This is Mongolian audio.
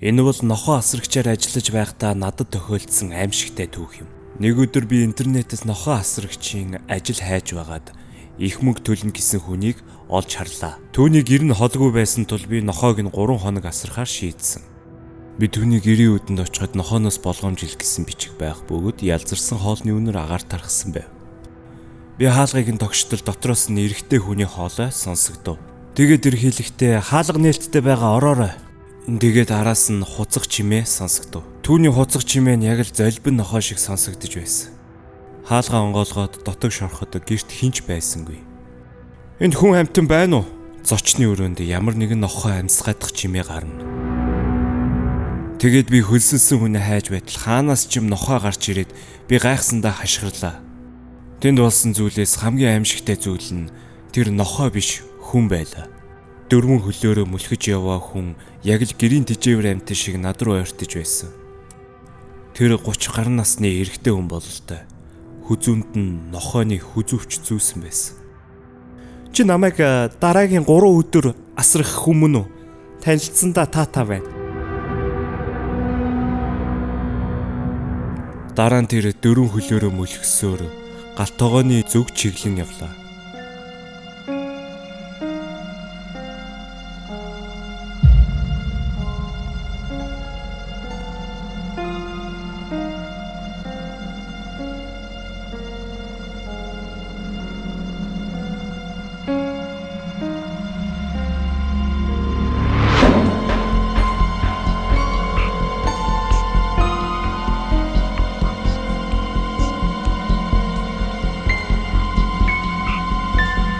Энэ бол нохоо асрагчаар ажиллаж байхдаа надад тохиолдсон аимшигтай түүх юм. Нэг өдөр би интернетээс нохоо асрагчийн ажил хайж байгаад их мөнгө төлнө гэсэн хүнийг олж харлаа. Түүний гэр нь холгүй байсан тул би нохоог нь 3 хоног асрахаар шийдсэн. Би түүний гэрийн үдэнд очиход нохооноос болгоомжил гэсэн бичиг байх бөгөөд ялзарсан хоолны үнээр агаар тархсан байв. Би хаалгыг нь тогштол дотроос нь эрэгтэй хүний хоолой сонсогдов. Тэгээд эрхийлэхдээ хаалга нээлттэй байгаа ороорой. Тэгээд араас нь хуцаг чимээ сонсогдов. Түүний хуцаг чимээ нь яг л золбин нохоо шиг сонсогдож байсан. Хаалгаа онгоолгоод дотог шороход гэрт хинч байсангүй. Энд хүн амьтан байна уу? Зочны өрөөнд ямар нэгэн нохоо амьсгадах чимээ гарна. Тэгээд би хөлсөлсөн хүнээ хайж байтал хаанаас ч юм нохоо гарч ирээд би гайхсандаа хашгирлаа. Тэнд болсон зүйлээс хамгийн аимшигтай зүйл нь тэр нохоо биш хүн байлаа. Дөрвөн хөлөөрөө мүлхэж яваа хүн яг л гэрийн тэжээвэр амьтан шиг над руу ойртож байсан. Тэр 30 гаруй насны эрэгтэй хүн бололтой. Хүзүүнд нь нохооны хүзүүвч зүүсэн байсан. Чи намайг дараагийн 3 өдөр асрах хүмүүн үү? Танилцсандаа таатай байна. Дараа нь тэр дөрвөн хөлөөрөө мөлхсөөр галтогооны зүг чиглэн явлаа.